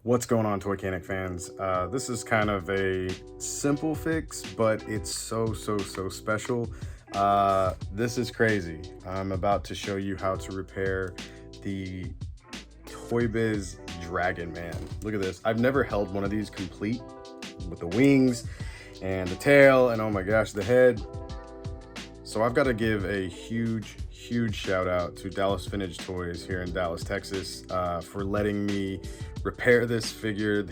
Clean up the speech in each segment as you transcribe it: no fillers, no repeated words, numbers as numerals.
What's going on, Toycanic fans? This is kind of a simple fix, but it's so special. This is crazy. I'm about to show you how to repair the Toy Biz Dragon Man. Look at this. I've never held one of these complete with the wings and the tail and oh my gosh, the head. So I've got to give a huge shout out to Dallas Vintage Toys here in Dallas, Texas, for letting me repair this figure.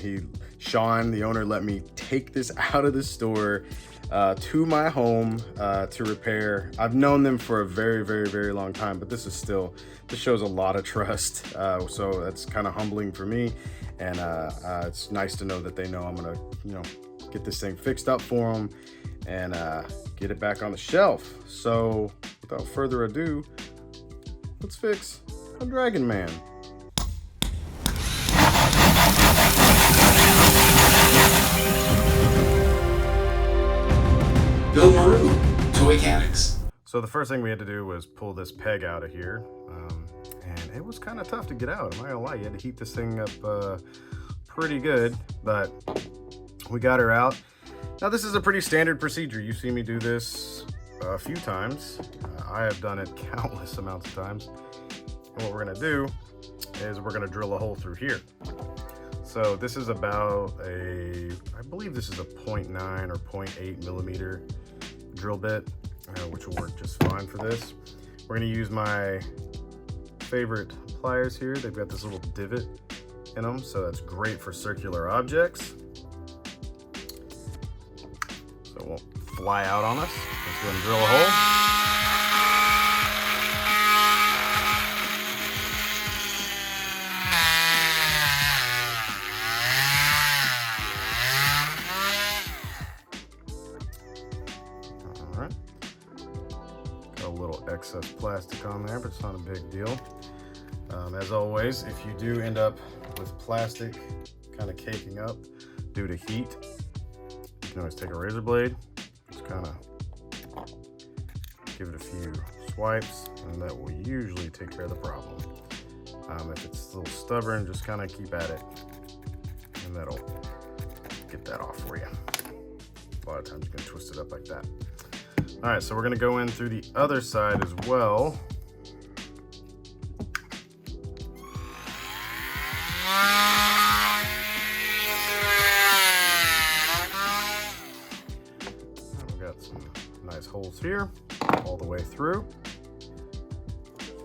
Sean, the owner, let me take this out of the store to my home to repair. I've known them for a very long time, but this shows a lot of trust. So that's kind of humbling for me, and it's nice to know that they know I'm gonna, get this thing fixed up for them and get it back on the shelf. So without further ado, let's fix a Dragon Man. Bill Maru, Toycanics. So the first thing we had to do was pull this peg out of here, and it was kind of tough to get out. I'm not gonna lie, you had to heat this thing up pretty good, but we got her out. Now this is a pretty standard procedure. You've seen me do this a few times. I have done it countless amounts of times. And what we're gonna do is we're gonna drill a hole through here. So this is about I believe this is a 0.9 or 0.8 millimeter drill bit, which will work just fine for this. We're gonna use my favorite pliers here. They've got this little divot in them, so that's great for circular objects. So it won't fly out on us. Let's go and drill a hole. Got a little excess plastic on there, but it's not a big deal. As always, if you do end up with plastic kind of caking up due to heat, you can always take a razor blade, just kind of give it a few swipes, and that will usually take care of the problem. If it's a little stubborn, just kind of keep at it, and that'll get that off for you. A lot of times you can twist it up like that. All right, so we're gonna go in through the other side as well. We've got some nice holes here, all the way through.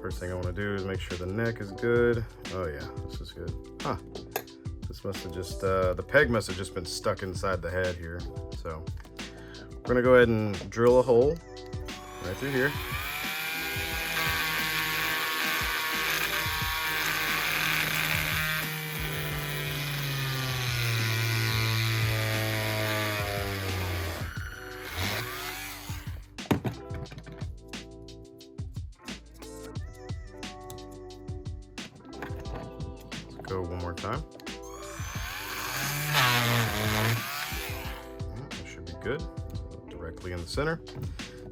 First thing I wanna do is make sure the neck is good. Oh yeah, this is good. Huh, this must have just, the peg must have just been stuck inside the head here. So we're gonna go ahead and drill a hole right through here. Let's go one more time. That should be good. Directly in the center.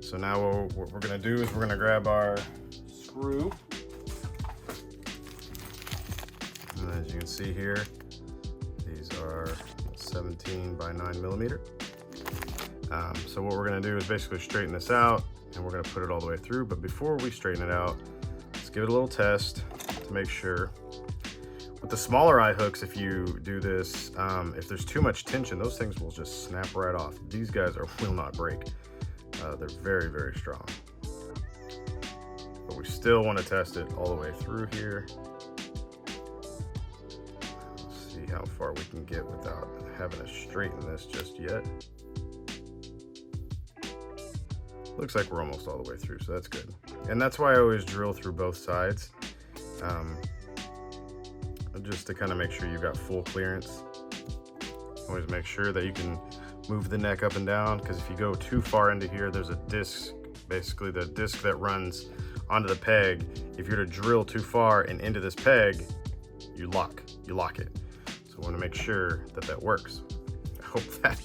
So now what we're gonna do is we're gonna grab our screw. And as you can see here, these are 17 by 9 millimeter. So what we're gonna do is basically straighten this out, and we're gonna put it all the way through. But before we straighten it out, let's give it a little test to make sure. With the smaller eye hooks, if you do this, if there's too much tension, those things will just snap right off. These guys will not break. They're very strong. But we still want to test it all the way through here. Let's see how far we can get without having to straighten this just yet. Looks like we're almost all the way through, so that's good. And that's why I always drill through both sides. Just to kind of make sure you've got full clearance. Always make sure that you can move the neck up and down, because if you go too far into here, there's a disc, basically the disc that runs onto the peg. If you're to drill too far and into this peg, you lock it. So we want to make sure that that works. I hope that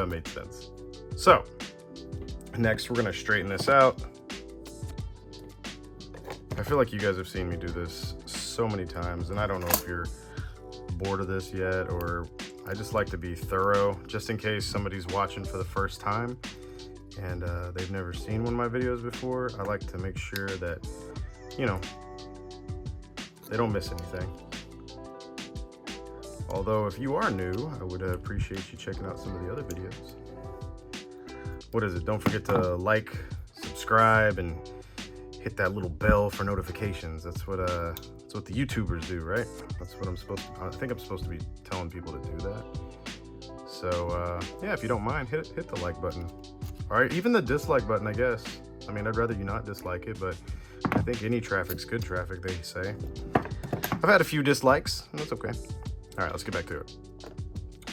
made sense. So next we're going to straighten this out. I feel like you guys have seen me do this so many times, and I don't know if you're bored of this yet, or I just like to be thorough, just in case somebody's watching for the first time and they've never seen one of my videos before. I like to make sure that, you know, they don't miss anything. Although if you are new, I would appreciate you checking out some of the other videos. What is it? Don't forget to like, subscribe, and hit that little bell for notifications. That's what the YouTubers do, right? That's what I think I'm supposed to be telling people to do that. So yeah, if you don't mind, hit the like button. All right, even the dislike button, I guess. I mean, I'd rather you not dislike it, but I think any traffic's good traffic, they say. I've had a few dislikes, and that's okay. All right, let's get back to it.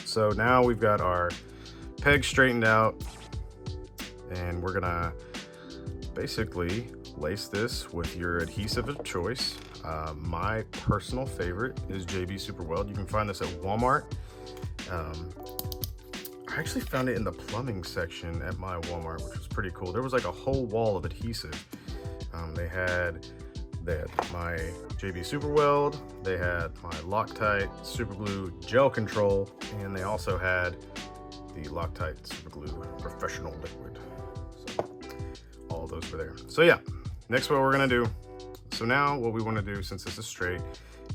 So now we've got our peg straightened out, and we're gonna basically lace this with your adhesive of choice. My personal favorite is JB Super Weld. You can find this at Walmart. I actually found it in the plumbing section at my Walmart, which was pretty cool. There was like a whole wall of adhesive. They had my JB Super Weld, they had my Loctite Super Glue Gel Control, and they also had the Loctite Super Glue Professional Liquid. So all of those were there. So yeah, next what we're gonna do. So now what we wanna do, since this is straight,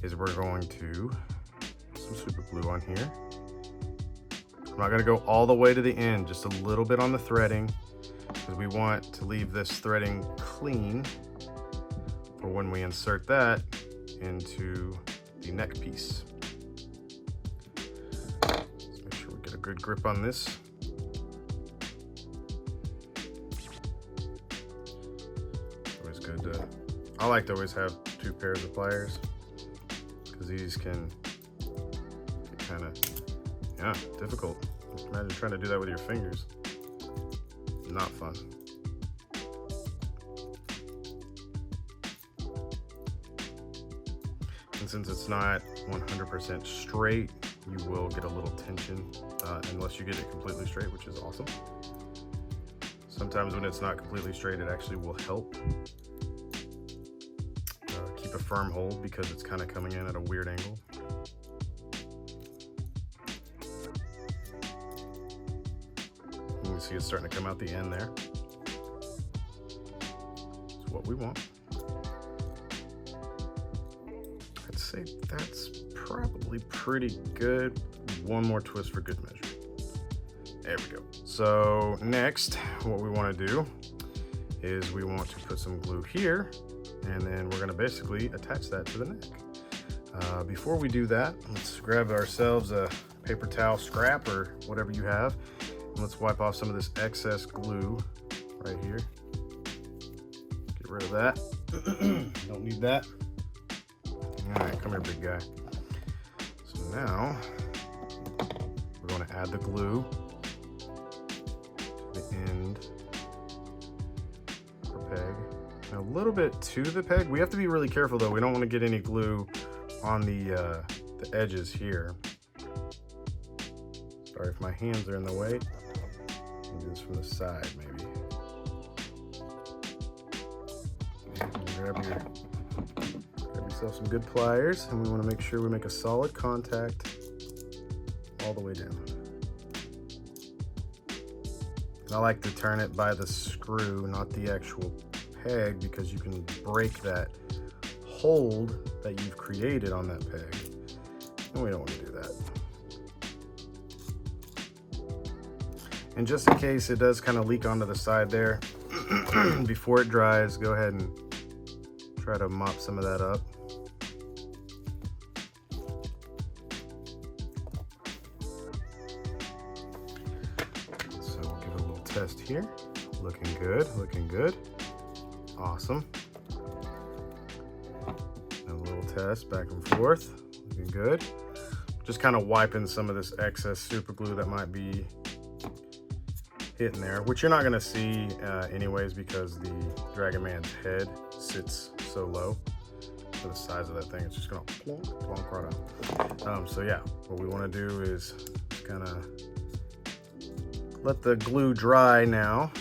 is we're going to put some super glue on here. I'm not gonna go all the way to the end, just a little bit on the threading, because we want to leave this threading clean for when we insert that into the neck piece. Let's make sure we get a good grip on this. Always good to, I like to always have 2 pairs of pliers, because these can get kind of, yeah, difficult. Imagine trying to do that with your fingers. Not fun. And since it's not 100% straight, you will get a little tension unless you get it completely straight, which is awesome. Sometimes when it's not completely straight, it actually will help keep a firm hold, because it's kind of coming in at a weird angle. You can see it's starting to come out the end there. It's what we want. I'd say that's probably pretty good. One more twist for good measure. There we go. So next, what we want to do is we want to put some glue here, and then we're going to basically attach that to the neck. Before we do that, let's grab ourselves a paper towel scrap or whatever you have, and let's wipe off some of this excess glue right here. Get rid of that. Don't need that. All right, come here, big guy. So now we're going to add the glue to the end of the peg. And a little bit to the peg. We have to be really careful though. We don't want to get any glue on the edges here. Sorry if my hands are in the way. I'll do this from the side maybe. Grab yourself some good pliers, and we want to make sure we make a solid contact all the way down. And I like to turn it by the screw, not the actual peg, because you can break that hold that you've created on that peg, and we don't want to do that. And just in case it does kind of leak onto the side there, before it dries, go ahead and try to mop some of that up. So we'll give it a little test here. Looking good, looking good. Awesome. And a little test back and forth, looking good. Just kind of wiping some of this excess super glue that might be hitting there, which you're not going to see anyways, because the Dragon Man's head sits so low. For the size of that thing, it's just going to plonk right out. So yeah, what we want to do is kind of let the glue dry now.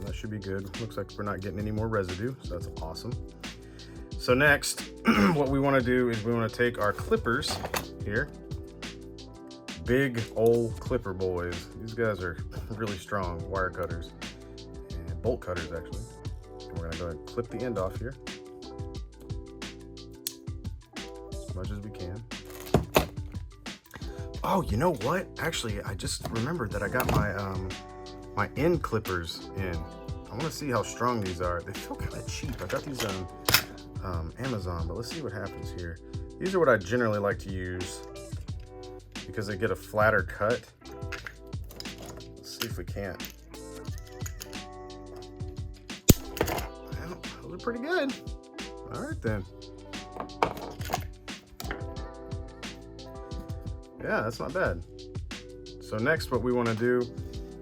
That should be good. Looks like we're not getting any more residue, so that's awesome. So next, what we want to do is we want to take our clippers here. Big old clipper boys. These guys are really strong wire cutters and bolt cutters actually. And we're gonna go ahead and clip the end off here as much as we can. Oh, you know what? Actually, I just remembered that I got my my end clippers in. I want to see how strong these are. They feel kind of cheap. I got these on Amazon, but let's see what happens here. These are what I generally like to use because they get a flatter cut. Let's see if we can't. Well, those are pretty good. All right then. Yeah, that's not bad. So next, what we want to do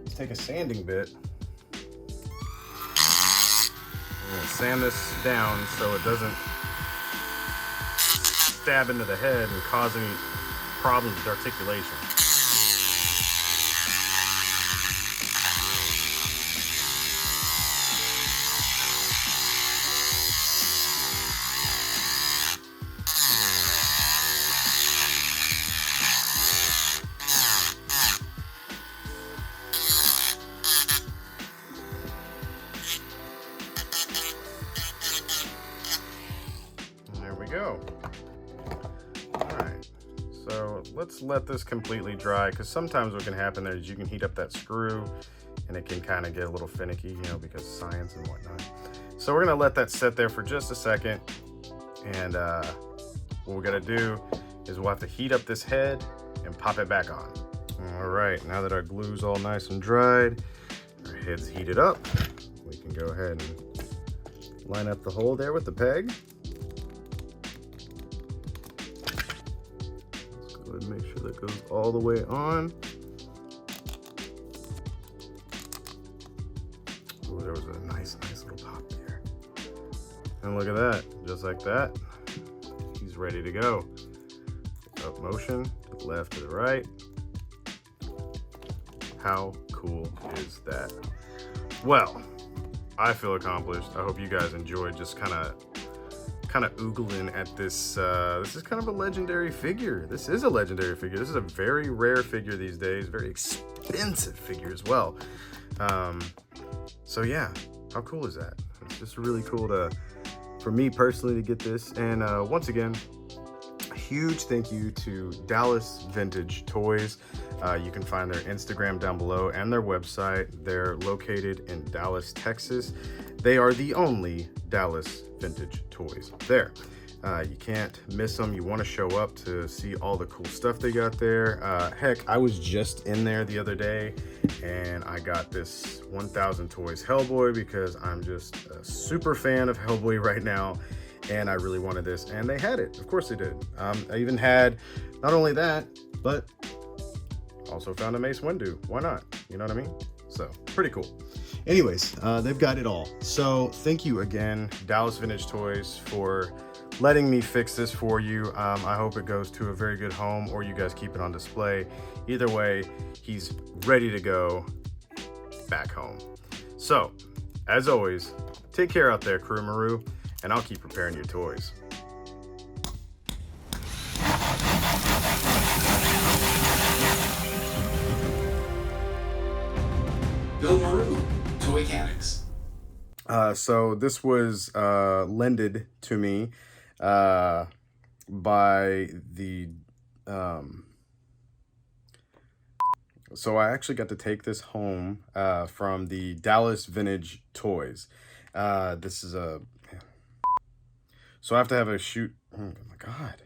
is take a sanding bit. We're gonna sand this down so it doesn't stab into the head and cause any problems with articulation. There we go. All right, so let's let this completely dry, because sometimes what can happen there is you can heat up that screw and it can kind of get a little finicky, you know, because science and whatnot. So we're gonna let that sit there for just a second, and what we're gonna do is we'll have to heat up this head and pop it back on. All right, now that our glue's all nice and dried, our head's heated up, we can go ahead and line up the hole there with the peg. And make sure that goes all the way on. Oh, there was a nice little pop there. And look at that, just like that, he's ready to go. Up motion, to the left, to the right. How cool is that? Well, I feel accomplished. I hope you guys enjoyed just kind of oogling at this. This is kind of a legendary figure. This is a legendary figure. This is a very rare figure these days, very expensive figure as well. So yeah, how cool is that? It's just really cool for me personally to get this. And once again, a huge thank you to Dallas Vintage Toys. You can find their Instagram down below and their website. They're located in Dallas, Texas. They are the only Dallas Vintage Toys there. You can't miss them. You want to show up to see all the cool stuff they got there. Heck, I was just in there the other day and I got this 1000 Toys Hellboy because I'm just a super fan of Hellboy right now, and I really wanted this, and they had it. Of course they did. I even had not only that, but also found a Mace Windu. Why not? You know what I mean? So pretty cool. Anyways, they've got it all. So thank you again, Dallas Vintage Toys, for letting me fix this for you. I hope it goes to a very good home, or you guys keep it on display. Either way, he's ready to go back home. So, as always, take care out there, Crew Maru, and I'll keep preparing your toys. Bill Maru, Toy Mechanics. So this was lended to me by the so I actually got to take this home from the Dallas Vintage Toys. This is so I have to have a shoot. Oh my God,